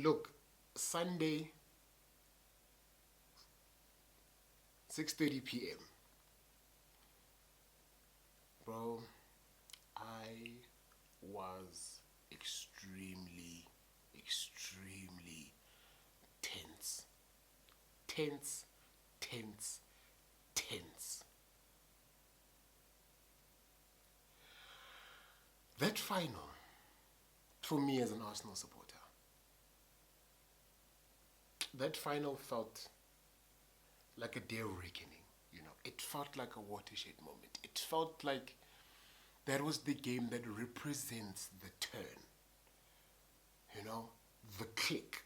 Look, Sunday, 6:30 p.m. Bro, I was extremely tense. Tense, tense, tense. That final, for me as an Arsenal supporter, that final felt like a day of reckoning, you know. It felt like a watershed moment. It felt like that was the game that represents the turn, you know, the click,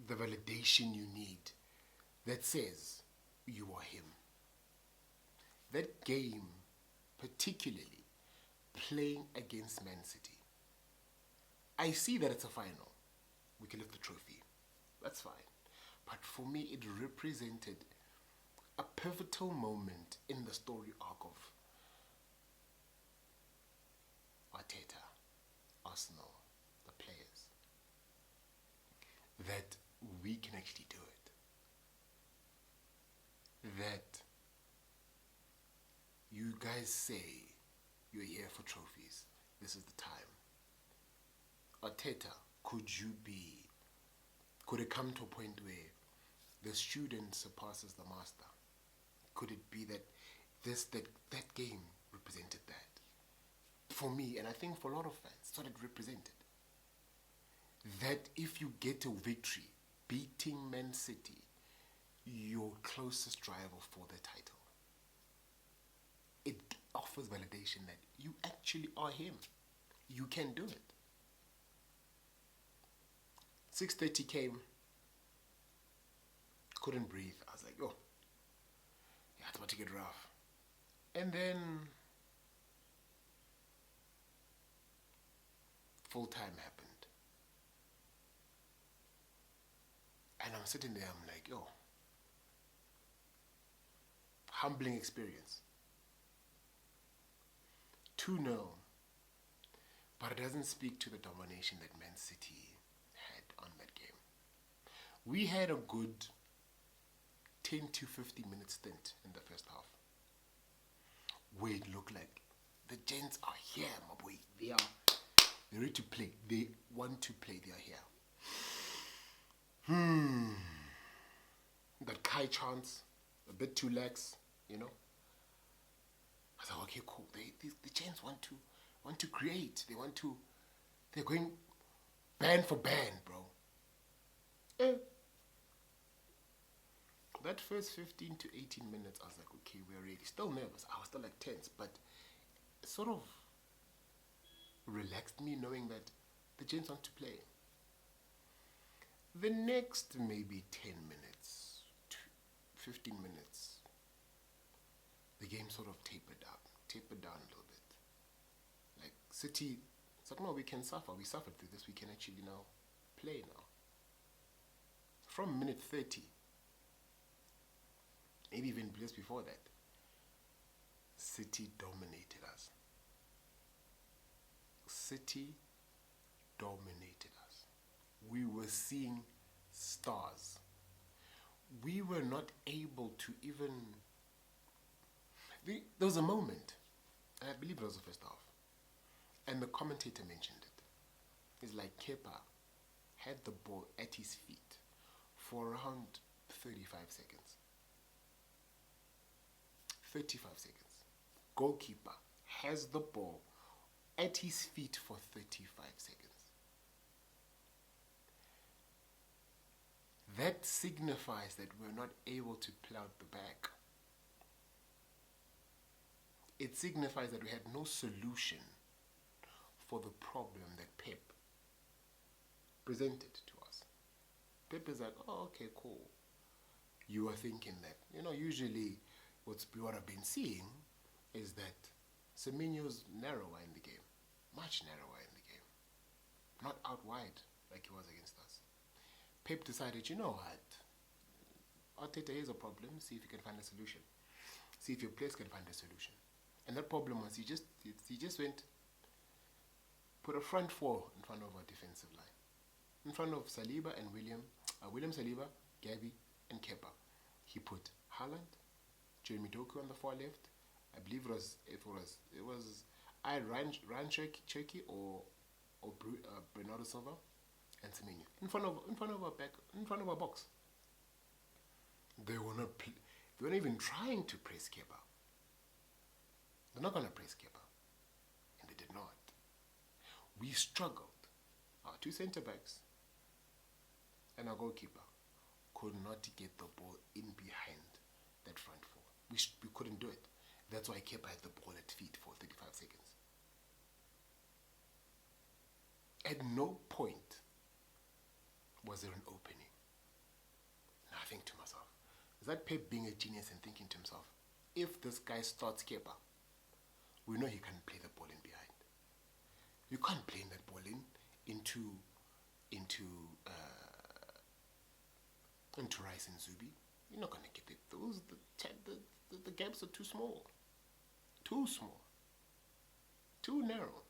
the validation you need that says you are him. That game, particularly playing against Man City, I see that it's a final. We can lift the trophy. That's fine. But for me, it represented a pivotal moment in the story arc of Arteta, Arsenal, the players, that we can actually do it. That you guys say you're here for trophies. This is the time. Arteta, could it come to a point where the student surpasses the master? Could it be that that game represented that? For me, and I think for a lot of fans, that's what it represented. That if you get a victory, beating Man City, your closest rival for the title, it offers validation that you actually are him. You can do it. 6:30 came, couldn't breathe. I was like, oh, yeah, it's about to get rough. And then full time happened. And I'm sitting there, I'm like, yo, humbling experience. 2-0. But it doesn't speak to the domination that Man City had on that game. We had a good 10 to 15 minute stint in the first half, where it looked like the gents are here, my boy. They're ready to play. They want to play. They are here. That Kai chance, a bit too lax, you know. I thought, okay, cool. The gents want to create. They're going band for band, bro. That first 15 to 18 minutes, I was like, okay, we're ready. Still nervous. I was still like tense, but it sort of relaxed me knowing that the gents want to play. The next maybe 10 minutes, 15 minutes, the game sort of tapered down a little bit. Like City, it's like, no, we can suffer. We suffered through this. We can actually now play now. From minute 30, maybe even just before that, City dominated us. City dominated us. We were seeing stars. We were not able to even... There was a moment, and I believe it was the first half, and the commentator mentioned it. It's like Kepa had the ball at his feet for around 35 seconds. 35 seconds. Goalkeeper has the ball at his feet for 35 seconds. That signifies that we're not able to play out the back. It signifies that we had no solution for the problem that Pep presented to us. Pep is like, oh, okay, cool. You are thinking that, usually what I've been seeing is that Semenyo's narrower in the game, much narrower in the game, not out wide like he was against us. Pep decided, you know what, Arteta, here's a problem, see if you can find a solution. See if your players can find a solution. And that problem was he just went, put a front four in front of our defensive line. in front of Saliba and William Saliba, Gabby, and Kepa. He put Haaland, Jeremy Doku on the far left. I believe it was Ryan Cherky or Bernardo Silva and Semenyo in front of our box. They were not. They weren't even trying to press Kepa. They're not gonna press Kepa, and they did not. We struggled. Our two centre backs and our goalkeeper could not get the ball in behind that front four. We couldn't do it. That's why Kepa had the ball at feet for 35 seconds. At no point was there an opening. Now I think to myself, is that Pep being a genius and thinking to himself, if this guy starts Kepa, we know he can't play the ball in behind. You can't play that ball into Rice and Zubi. You're not gonna get it. The gaps are too small. Too small. Too narrow.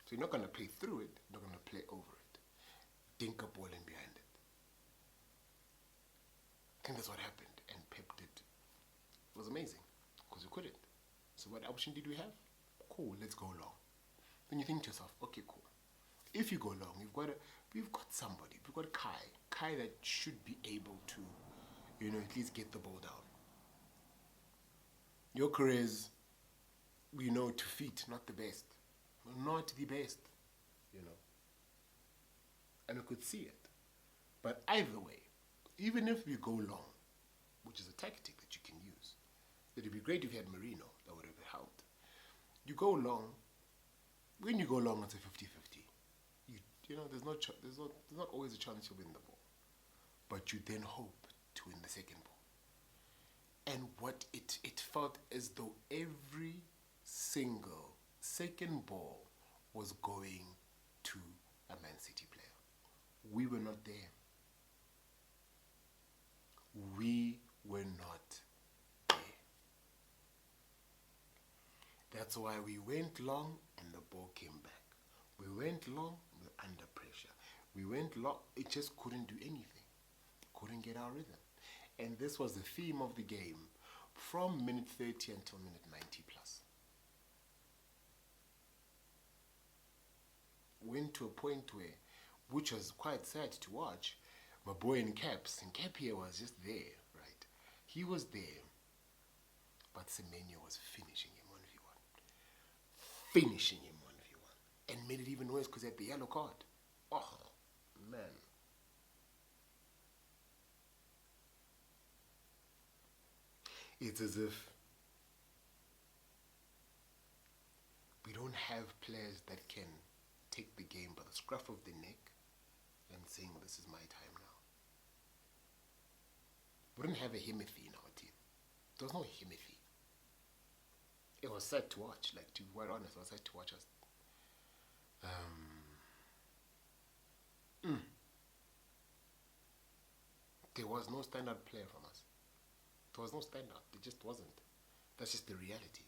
So you're not gonna play through it, you're not gonna play over it. Dink a ball in behind it. I think that's what happened, and Pep did. It was amazing, because we couldn't. So what option did we have? Cool, let's go long. Then you think to yourself, okay, cool. If you go long, we've got somebody. We've got Kai that should be able to, at least get the ball down. Your careers, to feet, not the best. Not the best, And we could see it. But either way, even if we go long, which is a tactic that you can use, it would be great if you had Marino, that would have helped. You go long, when you go long, it's a 50-50. There's not always a chance you'll win the ball. But you then hope to win the second ball. And what it felt as though every single second ball was going to a Man City player. We were not there. We were not there. That's why we went long and the ball came back. We went long, we were under pressure. We went long, it just couldn't do anything. Couldn't get our rhythm. And this was the theme of the game from minute 30 until minute 90 plus. Went to a point where, which was quite sad to watch, my boy in Cap here was just there, right? He was there, but Semenyo was finishing him 1v1. Finishing him 1v1. And made it even worse because he had the yellow card. Oh, man. It's as if we don't have players that can take the game by the scruff of the neck and saying, this is my time now. We didn't have a Himothy in our team. There was no Himothy. It was sad to watch, to be quite honest, it was sad to watch us. There was no standout player from us. There was no standout. There just wasn't. That's just the reality.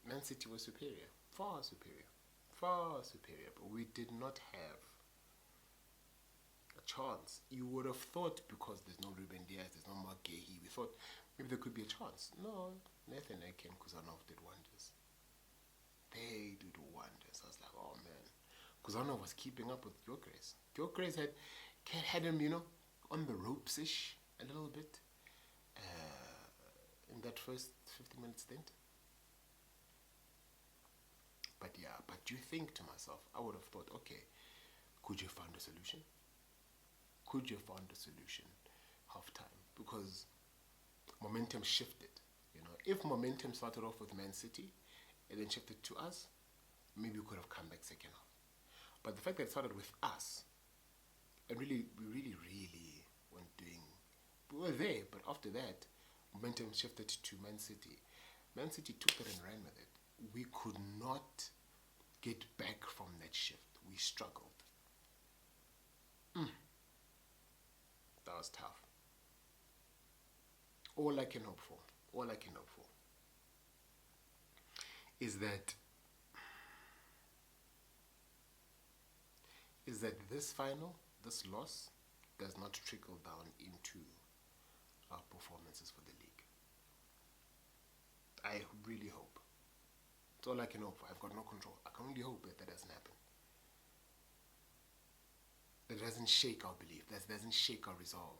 Man City was superior. Far superior. Far superior. But we did not have a chance. You would have thought, because there's no Ruben Diaz, there's no Mark Gahey, we thought maybe there could be a chance. No, Nathan Ake and Kuzanov did wonders. They did wonders. I was like, oh man. Kuzanov was keeping up with Gyökeres. Gyökeres had him, on the ropes-ish a little bit in that first 50-minute stint. But you think to myself, I would have thought, okay, could you have found a solution? Could you have found a solution half-time? Because momentum shifted. If momentum started off with Man City and then shifted to us, maybe we could have come back second half. But the fact that it started with us, and we really weren't doing. We were there, but after that, momentum shifted to Man City. Man City took that and ran with it. We could not get back from that shift. We struggled. That was tough. All I can hope for is that is that this loss, does not trickle down into our performances for the league. I really hope. It's all I can hope for. I've got no control. I can only hope that doesn't happen. That doesn't shake our belief. That doesn't shake our resolve.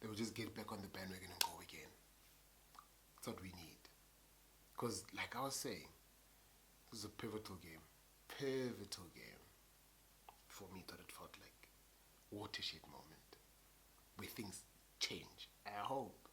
That we'll just get back on the bandwagon and go again. That's what we need. Because, like I was saying, it was a pivotal game. Pivotal game. For me, that it felt like watershed moment where things change. I hope